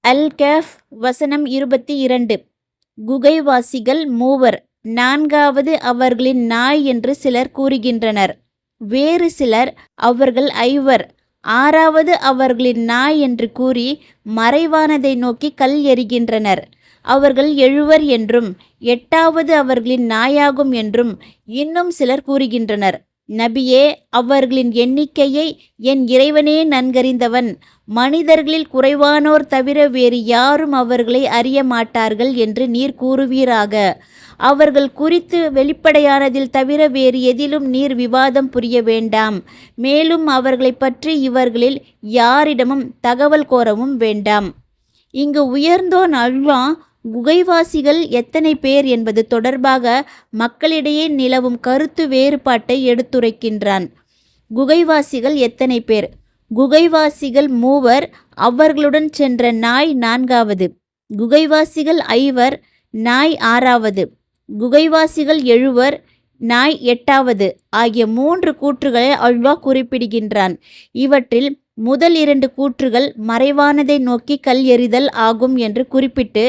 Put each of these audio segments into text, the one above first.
அல் cuff வசனம் 22. குகைவாசிகள் மூவர், நான்காவது அவர்களின் நாய் என்று சிலர் கூறுகின்றனர். வேறு சிலர் அவர்கள் ஐவர், ஆறாவது அவர்களின் நாய் என்று கூறி மறைவானதை நோக்கி கல் எறிகின்றனர். அவர்கள் எழுவர் என்றும் எட்டாவது அவர்களின் நாயாகும் என்றும் இன்னும் சிலர் கூறுகின்றனர். நபியே, அவர்களின் எண்ணிக்கையை என் இறைவனே நன்கறிந்தவன். மனிதர்களில் குறைவானோர் தவிர வேறு யாரும் அவர்களை அறிய மாட்டார்கள் என்று நீர் கூறுவீராக. அவர்கள் குறித்து வெளிப்படையானதில் தவிர வேறு எதிலும் நீர் விவாதம் புரிய வேண்டாம். மேலும் அவர்களை பற்றி இவர்களில் யாரிடமும் தகவல் கோரவும் வேண்டாம். இங்கு உயர்ந்தோன் அல்லாஹ் குகைவாசிகள் எத்தனை பேர் என்பது தொடர்பாக மக்களிடையே நிலவும் கருத்து வேறுபாட்டை எடுத்துரைக்கின்றான். குகைவாசிகள் எத்தனை பேர்? குகைவாசிகள் மூவர், அவர்களுடன் சென்ற நாய் நான்காவது. குகைவாசிகள் ஐவர், நாய் ஆறாவது. குகைவாசிகள் எழுவர், நாய் எட்டாவது ஆகிய 3 கூற்றுகளை அல்லாஹ் குறிப்பிடுகின்றான். இவற்றில் முதல் 2 கூற்றுகள் மறைவானதை நோக்கி கல் எறிதல் ஆகும் என்று குறிப்பிட்டு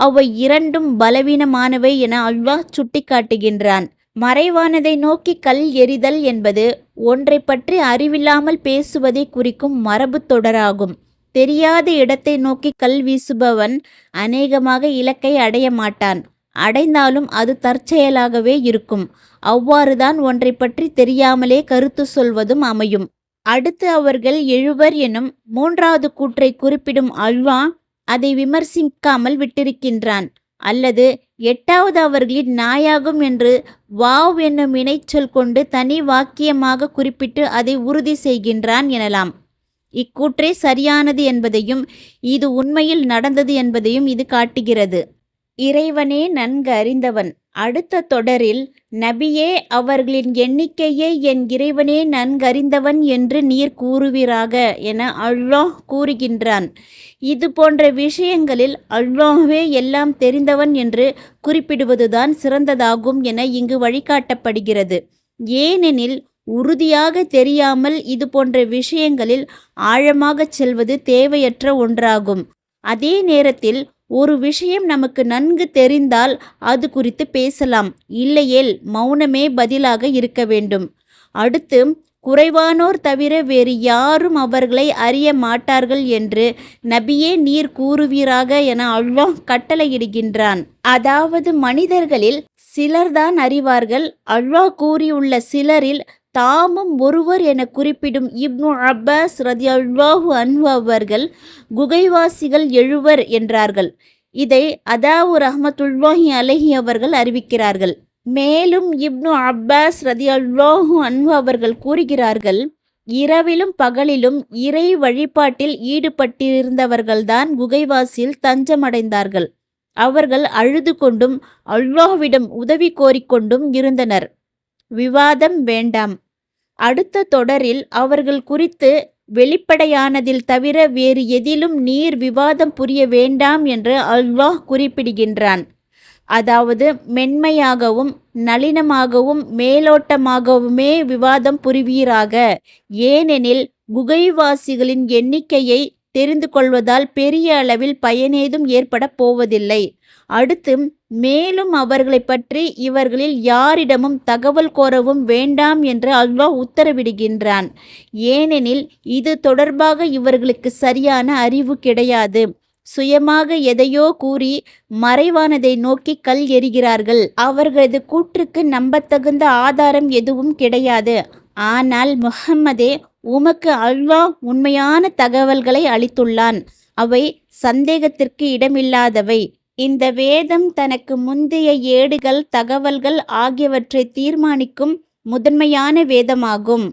அவை இரண்டும் பலவீனமானவை என அல்லாஹ் சுட்டிக்காட்டுகின்றான். மறைவானதை நோக்கி கல் எறிதல் என்பது ஒன்றை பற்றி அறிவில்லாமல் பேசுவதை குறிக்கும் மரபு தொடராகும். தெரியாத இடத்தை நோக்கி கல் வீசுபவன் அநேகமாக இலக்கை அடைய மாட்டான். அடைந்தாலும் அது தற்செயலாகவே இருக்கும். அவ்வாறுதான் ஒன்றை பற்றி தெரியாமலே கருத்து சொல்வதும் அமையும். அடுத்து அவர்கள் எழுவர் எனும் 3வது கூற்றை குறிப்பிடும் அல்லாஹ் அதை விமர்சிக்காமல் விட்டிருக்கின்றான். அல்லது எட்டாவது அவர்களின் நாயாகும் என்று வாவ் என்னும் இணைச்சொல் கொண்டு தனி வாக்கியமாக குறிப்பிட்டு அதை உறுதி செய்கின்றான் எனலாம். இக்கூற்றே சரியானது என்பதையும் இது உண்மையில் நடந்தது என்பதையும் இது காட்டுகிறது. இறைவனே நன்கு அறிந்தவன். அடுத்த தொடரில் நபியே, அவர்களின் எண்ணிக்கையை என் இறைவனே நன்கறிந்தவன் என்று நீர் கூறுவீராக என அல்லாஹ் கூறுகின்றான். இது போன்ற விஷயங்களில் அல்லாஹ்வே எல்லாம் தெரிந்தவன் என்று குறிப்பிடுவதுதான் சிறந்ததாகும் என இங்கு வழிகாட்டப்படுகிறது. ஏனெனில் உறுதியாக தெரியாமல் இது போன்ற விஷயங்களில் ஆழமாகச் செல்வது தேவையற்ற ஒன்றாகும். அதே நேரத்தில் ஒரு விஷயம் நமக்கு நன்கு தெரிந்தால் அது குறித்து பேசலாம். இல்லையேல் மௌனமே பதிலாக இருக்க வேண்டும். அடுத்து, குறைவானோர் தவிர வேறு யாரும் அவர்களை அறிய மாட்டார்கள் என்று நபியே நீர் கூறுவீராக என அல்லாஹ் கட்டளையிடுகின்றான். அதாவது மனிதர்களில் சிலர்தான் அறிவார்கள். அல்லாஹ் கூறியுள்ள சிலரில் தாமும் ஒருவர் என குறிப்பிடும் இப்னு அப்பாஸ் ரதியல்லாஹு அன்ஹு அவர்கள் குகைவாசிகள் எழுவர் என்றார்கள். இதை அதாவு ரஹ்மத்துல்லாஹி அலைஹி அவர்கள் அறிவிக்கிறார்கள். மேலும் இப்னு அப்பாஸ் ரதியல்லாஹு அன்ஹு அவர்கள் கூறுகிறார்கள், இரவிலும் பகலிலும் இறை வழிபாட்டில் ஈடுபட்டிருந்தவர்கள்தான் குகைவாசியில் தஞ்சமடைந்தார்கள். அவர்கள் அழுது கொண்டும் அல்லாஹ்விடம் உதவி கோரிக்கொண்டும் இருந்தனர். விவாதம் வேண்டாம். அடுத்த தொடரில் அவர்கள் குறித்து வெளிப்படையானதில் தவிர வேறு எதிலும் நீர் விவாதம் புரிய வேண்டாம் என்று அல்லாஹ் குறிப்பிடுகின்றான். அதாவது மென்மையாகவும் நளினமாகவும் மேலோட்டமாகவுமே விவாதம் புரிவீராக. ஏனெனில் குகைவாசிகளின் எண்ணிக்கையை தெரிந்து கொள்வதால் பெரிய அளவில் பயனேதும் ஏற்பட போவதில்லை. அடுத்து, மேலும் அவர்களை பற்றி இவர்களில் யாரிடமும் தகவல் கோரவும் வேண்டாம் என்று அல்லாஹ் உத்தரவிடுகின்றான். ஏனெனில் இது தொடர்பாக இவர்களுக்கு சரியான அறிவு கிடையாது. சுயமாக எதையோ கூறி மறைவானதை நோக்கி கல் எறிகிறார்கள். அவர்களது கூற்றுக்கு நம்பத்தகுந்த ஆதாரம் எதுவும் கிடையாது. ஆனால் முஹம்மதே, உமக்கு அல்லாஹ் உண்மையான தகவல்களை அளித்துள்ளான். அவை சந்தேகத்திற்கு இடமில்லாதவை. இந்த வேதம் தனக்கு முந்தைய ஏடுகள், தகவல்கள் ஆகியவற்றை தீர்மானிக்கும் முதன்மையான வேதமாகும்.